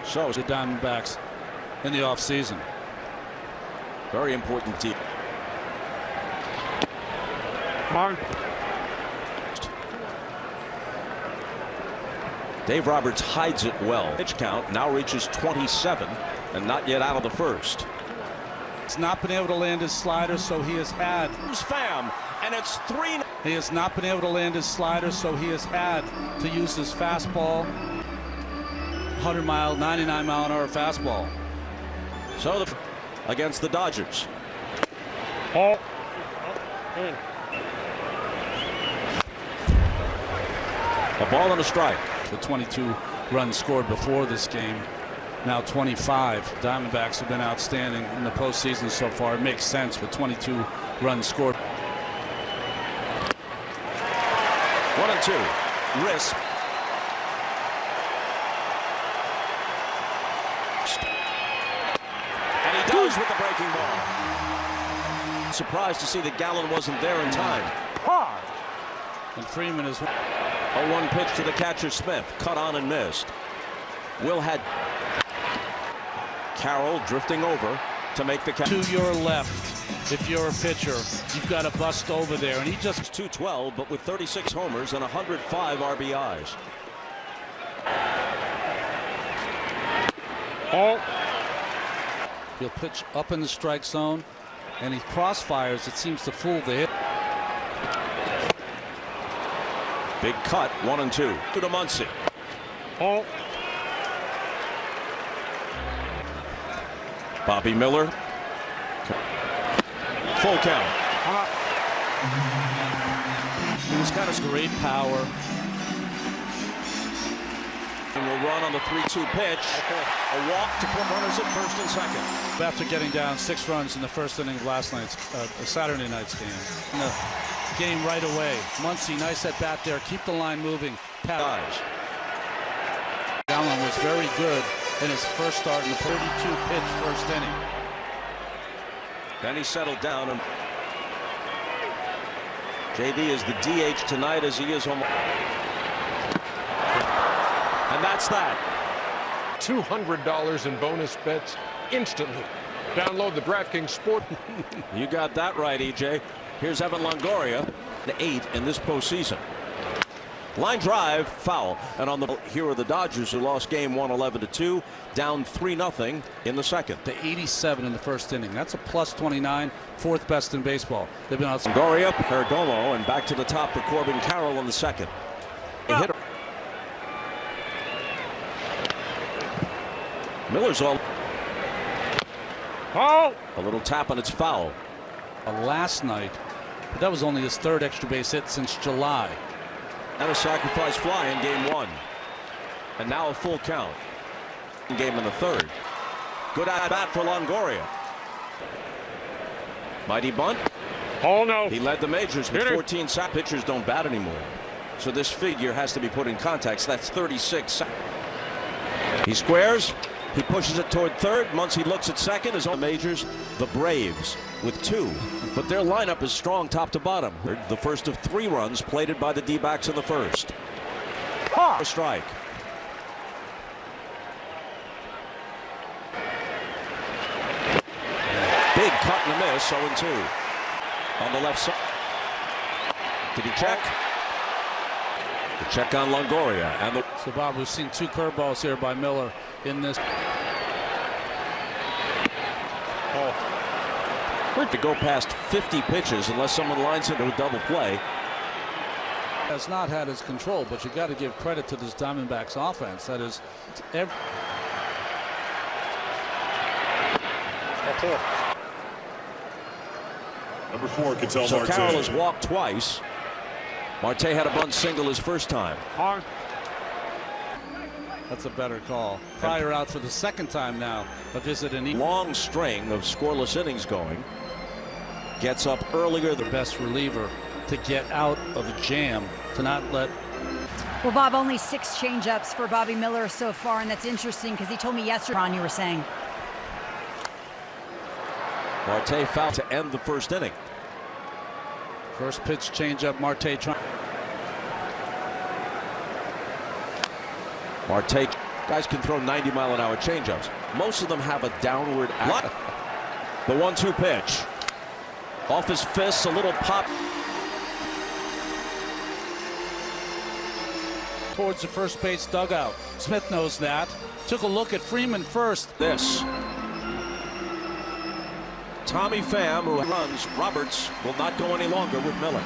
So the Diamondbacks in the offseason. Very important team. Dave Roberts hides it well. Pitch count now reaches 27 and not yet out of the first. He's not been able to land his slider, so he has had. Pham, and it's 3. He has not been able to land his slider, so he has had to use his fastball. 100-mile, 99-mile-an-hour fastball. So against the Dodgers. A ball and a strike. The 22 runs scored before this game. Now 25. Diamondbacks have been outstanding in the postseason so far. It makes sense with 22 runs scored. 1-2. Risk. And he does with the breaking ball. Surprised to see that Gallen wasn't there in time. And Freeman is. 0-1 pitch to the catcher Smith. Cut on and missed. Will had Carroll drifting over to make the catch. To your left, if you're a pitcher, you've got to bust over there, and he just 212, but with 36 homers and 105 RBIs. He'll pitch up in the strike zone, and he crossfires. It seems to fool the hit. Big cut, 1-2 to Muncy. Bobby Miller. Full count. He's got a great power. And will run on the 3-2 pitch. A walk to put runners at first and second. After getting down 6 runs in the first inning of last night's Saturday night's game. In the game right away. Muncy, nice at bat there. Keep the line moving. Guys. Allen was very good in his first start in the 32-pitch first inning. Then he settled down, and JD is the DH tonight as he is home. And that's that. $200 in bonus bets instantly. Download the DraftKings Sport. You got that right, EJ. Here's Evan Longoria, the 8 in this postseason. Line drive, foul. And on the here are the Dodgers, who lost game 1 11-2, down 3-0 in the second. To 87 in the first inning. That's a plus 29, 4th best in baseball. They've been out. Longoria, Perdomo, and back to the top for Corbin Carroll in the second. A hit. Miller's all. A little tap and it's foul. Last night, but that was only his 3rd extra base hit since July. And a sacrifice fly in game 1. And now a full count. Game in the 3rd. Good at bat for Longoria. Mighty bunt. Oh no. He led the majors with 14 sack. Pitchers don't bat anymore. So this figure has to be put in context. That's 36. He squares. He pushes it toward third. Muncy looks at second. His own majors, the Braves, with 2. But their lineup is strong top to bottom. The first of 3 runs plated by the D-backs in the first. A strike. Big cut and a miss, 0-2. On the left side. Did he check? The check on Longoria. And so, Bob, we've seen 2 curveballs here by Miller in this. To go past 50 pitches unless someone lines into a double play. Has not had his control, but you got to give credit to this Diamondbacks offense. That is Number 4, Ketel so Marte. Carroll has walked twice. Marte had a bunt single his first time. That's a better call. Pryor out for the 2nd time now. A visit in long string of scoreless innings going. Gets up earlier. The best reliever to get out of a jam, to not let. Well, Bob, only 6 changeups for Bobby Miller so far, and that's interesting because he told me yesterday, Ron, you were saying. Marte fouled to end the first inning. First pitch changeup, Marte trying. Marte Guys can throw 90-mile-an-hour changeups. Most of them have a downward act. The 1-2 pitch. Off his fists, a little pop. Towards the first base dugout. Smith knows that. Took a look at Freeman first. This. Tommy Pham, who runs, Roberts will not go any longer with Miller.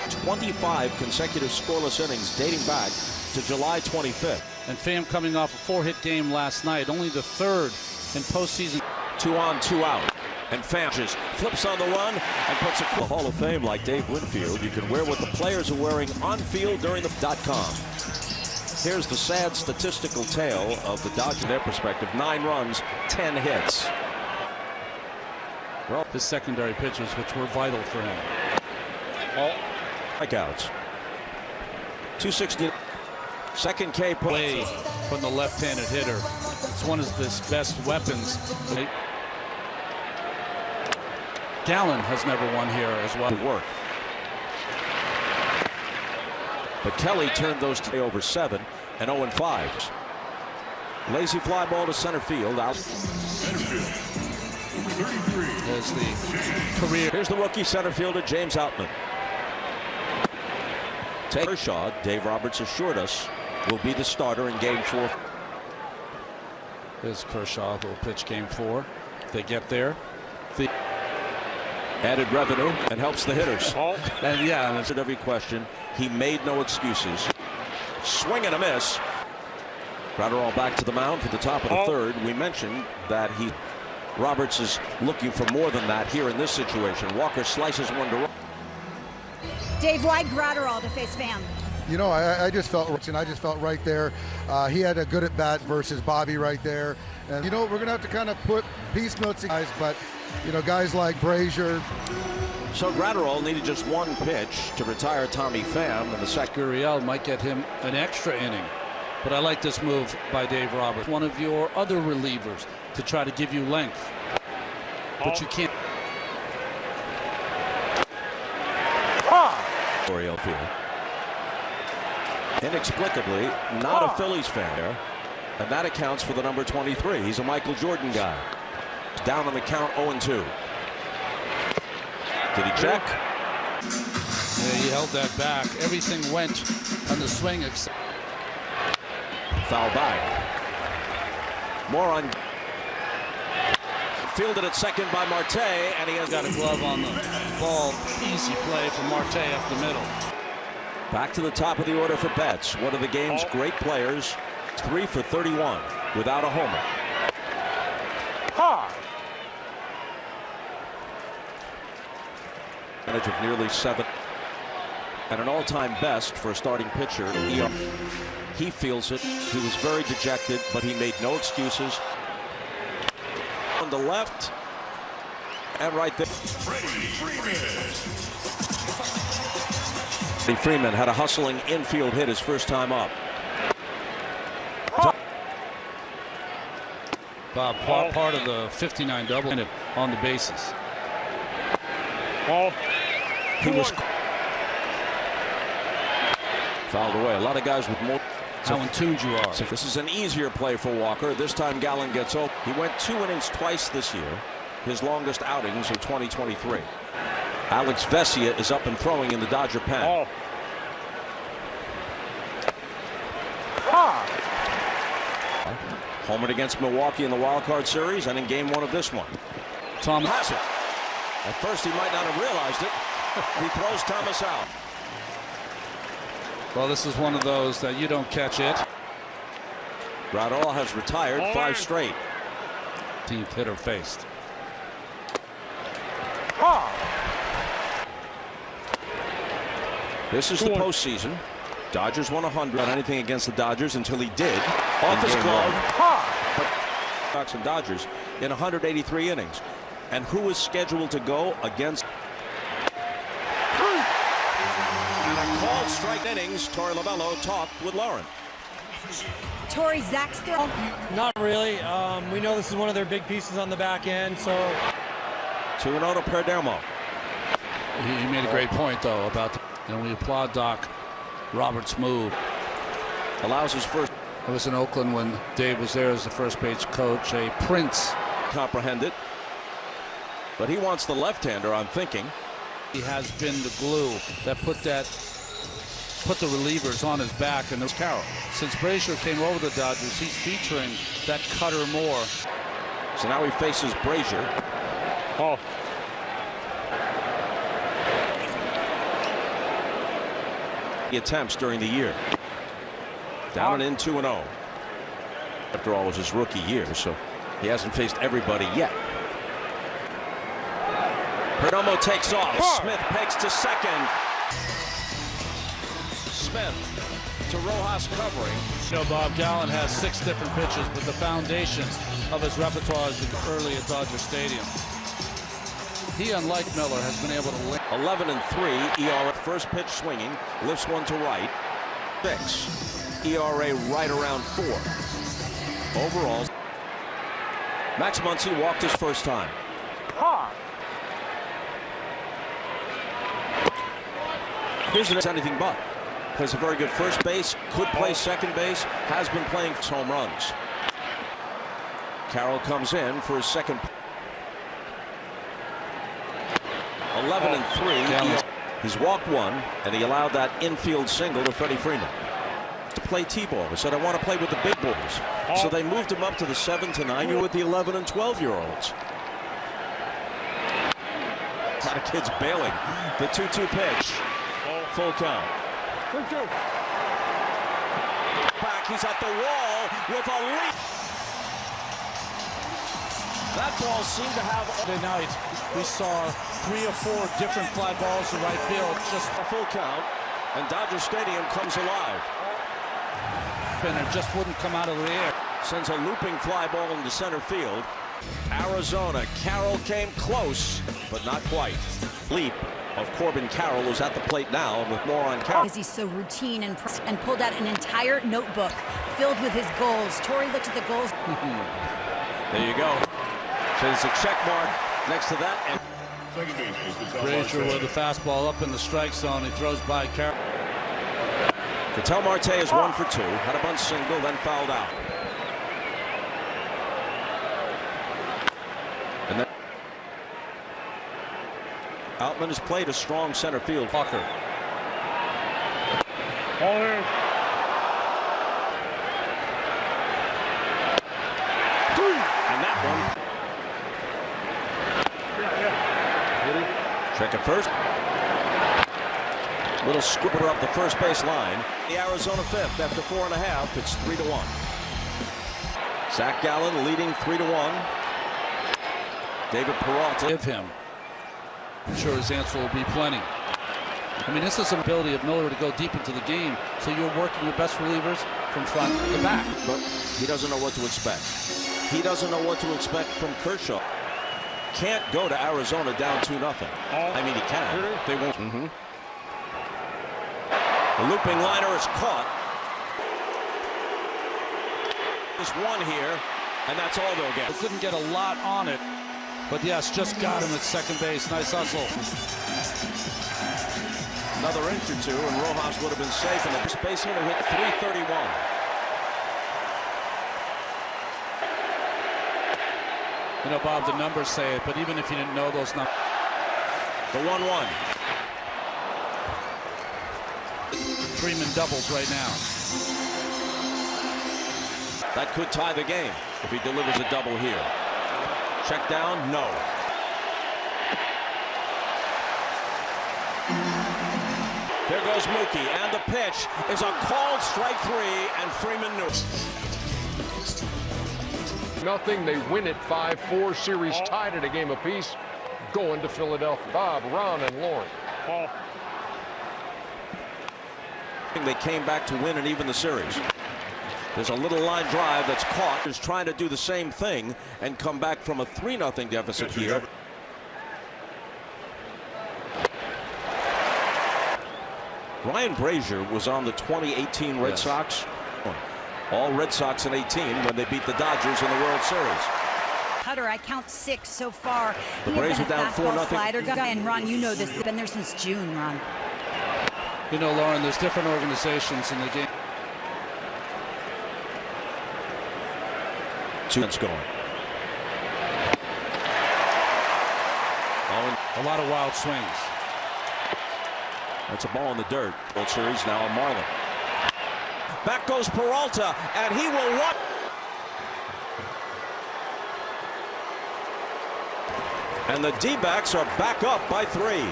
25 consecutive scoreless innings dating back to July 25th. And Pham coming off a 4-hit game last night, only the third in postseason. 2 on, 2 out. And Pham just flips on the run and puts a Hall of Fame like Dave Winfield. You can wear what the players are wearing on field during the .com. Here's the sad statistical tale of the Dodgers from their perspective. 9 runs, 10 hits. Well, his secondary pitches, which were vital for him. All strikeouts. 260. Second K away from the left-handed hitter. It's one of his best weapons. Gallen has never won here as well. To work. But Kelly turned those to over 7 and 0-5. Lazy fly ball to center field. Out. There's the career. Here's the rookie center fielder, James Outman. Kershaw, Dave Roberts assured us, will be the starter in Game 4. There's Kershaw, who will pitch Game 4. If they get there. The added revenue and helps the hitters. And yeah, and answered every question. He made no excuses. Swing and a miss. Gratterall back to the mound for the top of the third. We mentioned that Roberts is looking for more than that here in this situation. Walker slices one to right. Dave, why Gratterall to face Pham? You know, I just felt right there. He had a good at bat versus Bobby right there. And you know, we're gonna have to kind of put piecemeal guys, but you know, guys like Brazier. So Gratterall needed just one pitch to retire Tommy Pham, and the second. Gurriel might get him an extra inning. But I like this move by Dave Roberts, one of your other relievers, to try to give you length. But you can't. Oriole Field. Inexplicably, not a Phillies fan there, and that accounts for the number 23. He's a Michael Jordan guy. Down on the count, 0-2. Did he check? Yeah, he held that back. Everything went on the swing. Foul back. More on. Fielded at second by Marte, and he has got a glove on the ball. Easy play from Marte up the middle. Back to the top of the order for Betts. One of the game's great players. 3 for 31 without a homer. Advantage of nearly 7 and an all-time best for a starting pitcher. He feels it. He was very dejected, but he made no excuses. On the left and right there. Freeman had a hustling infield hit his first time up. Bob, part of the 59 double on the bases. He was fouled away. A lot of guys with more. How in tune you are. So this is an easier play for Walker. This time Gallen gets open. He went 2 innings twice this year. His longest outings of 2023. Alex Vesia is up and throwing in the Dodger pen. Homered against Milwaukee in the wild card series and in Game 1 of this one. Tom has it. At first he might not have realized it. He throws Thomas out. Well, this is one of those that you don't catch it. Gratterall has retired 5 straight. 10th hitter faced. This is the postseason. Dodgers won 100 on anything against the Dodgers until he did. Off his glove. Sox and Dodgers in 183 innings. And who is scheduled to go against? Called strike innings. Torey Lovello talked with Lauren. Torey, Zach still? Not really. We know this is one of their big pieces on the back end, so. 2-0 to Perdomo. He made a great point, though, about and we applaud Doc Roberts' move. Allows his first. I was in Oakland when Dave was there as the first base coach, a prince. Comprehend it. But he wants the left-hander, I'm thinking. He has been the glue that put the relievers on his back, and there's Carroll. Since Brazier came over the Dodgers, he's featuring that cutter more. So now he faces Brazier. Oh. He attempts during the year. Down and in 2-0. After all, it was his rookie year, so he hasn't faced everybody yet. Perdomo takes off. Smith pegs to second. Smith to Rojas covering. You know, Bob Gallen has 6 different pitches, but the foundation of his repertoire is early at Dodger Stadium. He, unlike Miller, has been able to link. 11-3 ERA. First pitch swinging, lifts one to right. 6 ERA right around 4. Overall, Max Muncy walked his first time. Here's anything but. Plays a very good first base, could play second base, has been playing home runs. Carroll comes in for his second. 11-3. He's walked one, and he allowed that infield single to Freddie Freeman to play T-ball. He said, I want to play with the big boys. So they moved him up to the 7 to 9. You're with the 11 and 12-year-olds. A lot of kids bailing. The 2-2 pitch. Full count. Back, he's at the wall with a leap. That ball seemed to have Tonight, we saw 3 or 4 different fly balls to right field. Just a full count, and Dodger Stadium comes alive. And it just wouldn't come out of the air. Sends a looping fly ball into center field. Arizona, Carroll came close, but not quite. Leap of Corbin Carroll, who's at the plate now, with more on Carroll. Because he's so routine and pulled out an entire notebook filled with his goals. Torrey looked at the goals. There you go. So there's a check mark next to that. And Second base is the Brazier with the fastball up in the strike zone. He throws by Carroll. Ketel Marte is 1 for 2. Had a bunt single, then fouled out. And then Outman has played a strong center field. Walker. And that one. Check it first. Little squibber up the first base line. The Arizona 5th after 4.5. It's 3-1. Zach Gallen leading 3-1. David Peralta. Give him. I'm sure his answer will be plenty. I mean, this is an ability of Miller to go deep into the game, so you're working your best relievers from front to back. But he doesn't know what to expect. He doesn't know what to expect from Kershaw. Can't go to Arizona down 2-0. I mean, he can. They won't. The looping liner is caught. There's one here, and that's all they'll get. They couldn't get a lot on it, but yes, just got him at second base. Nice hustle. Another inch or 2, and Rojas would have been safe. And the first baseman who hit .331. You know, Bob, the numbers say it, but even if you didn't know those numbers. The 1-1. Freeman doubles right now. That could tie the game if he delivers a double here. Check down, no. There goes Mookie, and the pitch is a called strike 3, and Freeman knew. Nothing. They win it 5-4. Series tied at a game apiece. Going to Philadelphia. Bob, Ron, and Lauren. They came back to win and even the series. There's a little line drive that's caught. Is trying to do the same thing and come back from a 3-0 deficit here. Ryan Brazier was on the 2018 Red Sox. All Red Sox in 18 when they beat the Dodgers in the World Series. Cutter, I count 6 so far. The He has Braves been are down a fastball 4-0. slider guy, and Ron, you know this. They've been there since June, Ron. You know, Lauren, there's different organizations in the game. 2 minutes going. A lot of wild swings. That's a ball in the dirt. World Series now a Marlin. Back goes Peralta, and he will run. And the D-backs are back up by 3.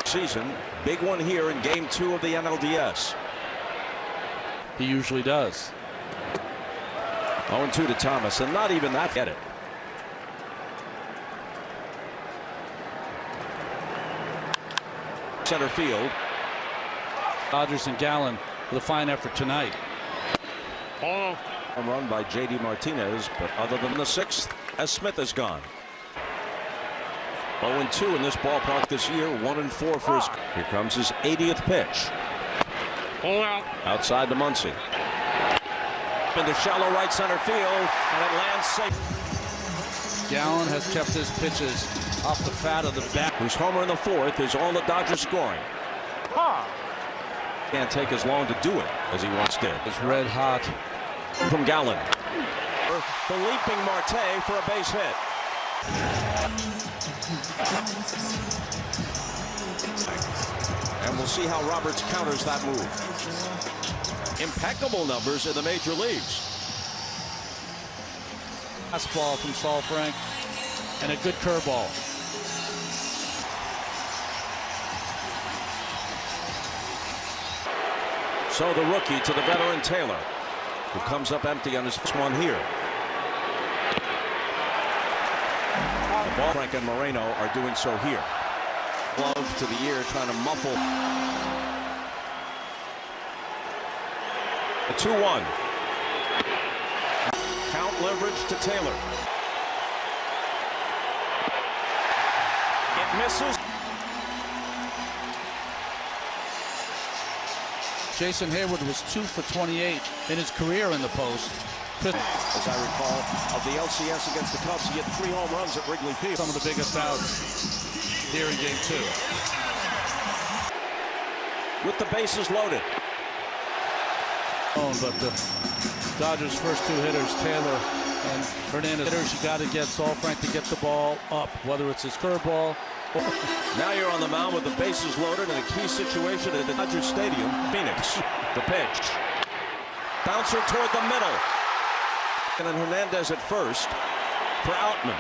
Season, big one here in Game 2 of the NLDS. He usually does. 0-2 to Thomas, and not even that. Get it. Center field. Dodgers and Gallen with a fine effort tonight. Home run by J.D. Martinez, but other than the 6th, as Smith is gone. 0-2 in this ballpark this year, 1-4 for his. Here comes his 80th pitch. Outside to Muncy. Into shallow right center field, and it lands safe. Gallen has kept his pitches off the fat of the bat. Whose homer in the 4th is all the Dodgers scoring. Can't take as long to do it as he once did. It's red hot. From Gallen. The leaping Marte for a base hit. And we'll see how Roberts counters that move. Impeccable numbers in the major leagues. Fastball from Saul Frank and a good curveball. So the rookie to the veteran Taylor, who comes up empty on his first one here. The ball, Frank and Moreno are doing so here. Glove to the ear, trying to muffle. A 2-1. Count leverage to Taylor. It misses. Jason Hayward was 2 for 28 in his career in the post. As I recall, of the LCS against the Cubs, he had 3 home runs at Wrigley Field. Some of the biggest outs here in Game 2. With the bases loaded. But the Dodgers' first 2 hitters, Taylor and Hernandez, hitters, you got to get Saul Frank to get the ball up, whether it's his curveball. Now you're on the mound with the bases loaded in a key situation at the Dodger Stadium. Phoenix, the pitch. Bouncer toward the middle. And then Hernandez at first for Outman.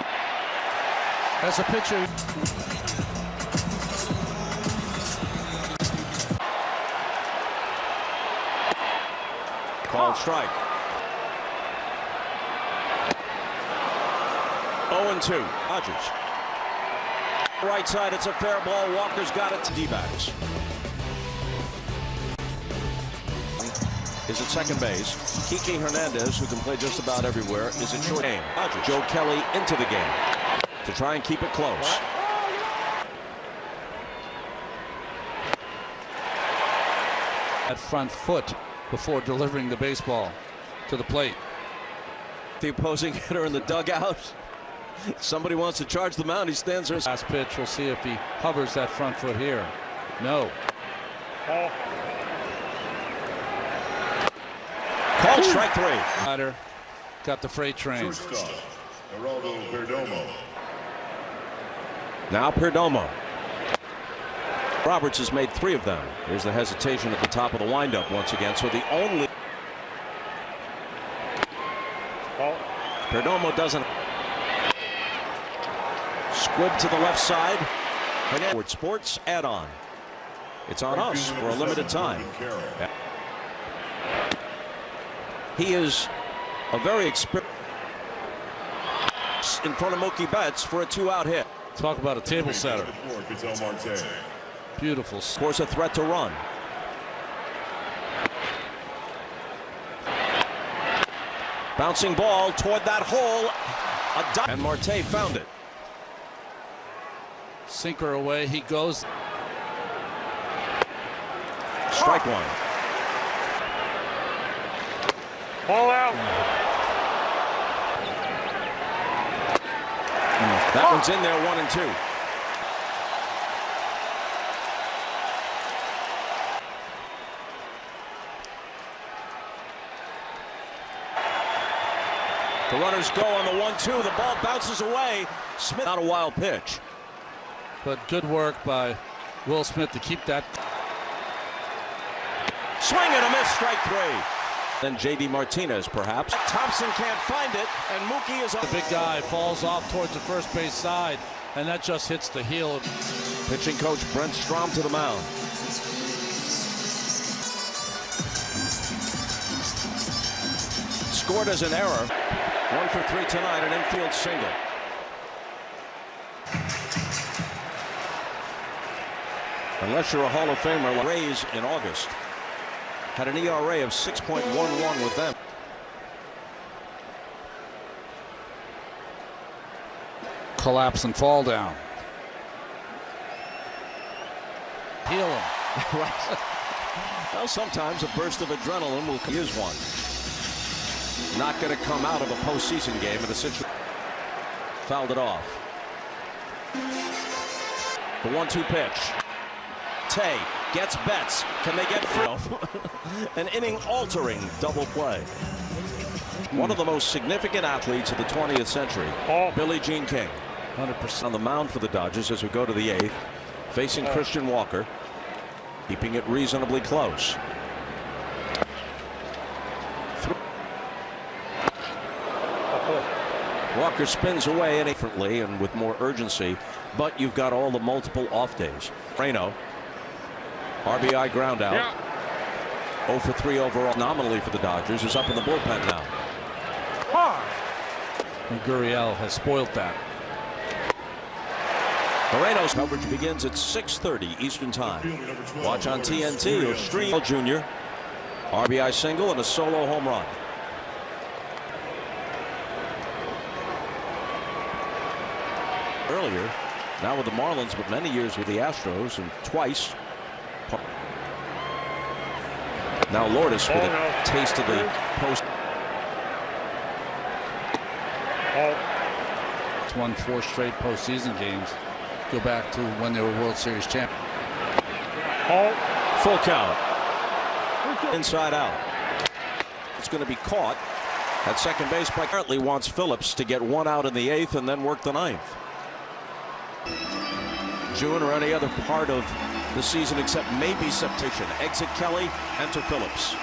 As a pitcher. Called strike. 0-2. Dodgers. Right side, it's a fair ball. Walker's got it to D-backs. Is at second base. Kike Hernandez, who can play just about everywhere, is at short game. Dodgers. Joe Kelly into the game to try and keep it close. At front foot before delivering the baseball to the plate. The opposing hitter in the dugout. Somebody wants to charge the mound. He stands there. Last pitch. We'll see if he hovers that front foot here. No. Called strike 3. Ryder got the freight train. Now Perdomo. Roberts has made 3 of them. Here's the hesitation at the top of the windup once again. So the only. Perdomo doesn't. Squib to the left side. Forward Sports add-on. It's on us for a limited time. He is a very experienced in front of Mookie Betts for a 2-out hit. Talk about a table setter. Beautiful. Of course, a threat to run. Bouncing ball toward that hole. And Marte found it. Sinker away. He goes. Strike 1. Ball out. That one's in there, 1-2. The runners go on the 1-2. The ball bounces away. Smith, not a wild pitch. But good work by Will Smith to keep that. Swing and a miss, strike 3. Then J.D. Martinez, perhaps. Thompson can't find it, and Mookie is up. The big guy falls off towards the first base side, and that just hits the heel. Pitching coach Brent Strom to the mound. Scored as an error. 1 for 3 tonight, an infield single. Unless you're a Hall of Famer, Rays in August had an ERA of 6.11 with them. Collapse and fall down. Heal him. Well, sometimes a burst of adrenaline will use one. Not going to come out of a postseason game in a situation. Fouled it off. The 1-2 pitch. Tay gets Betts. Can they get through? An inning-altering double play. One of the most significant athletes of the 20th century, Billie Jean King. 100%. On the mound for the Dodgers as we go to the 8th, facing Christian Walker, keeping it reasonably close. Walker spins away differently and with more urgency, but you've got all the multiple off days. Reno, RBI ground out. 0 for 3 overall nominally for the Dodgers, is up in the bullpen now. And Gurriel has spoiled that. Moreno's coverage begins at 6:30 Eastern Time. Watch on TNT or stream. Jr. RBI single and a solo home run. Earlier, now with the Marlins, but many years with the Astros and twice. Now Lourdes with a taste of the post. It's won 4 straight postseason games. Go back to when they were World Series champions. Full count. Inside out. It's going to be caught at second base. Apparently wants Phillips to get 1 out in the 8th and then work the 9th. June or any other part of the season except maybe September. Exit Kelly, enter Phillips.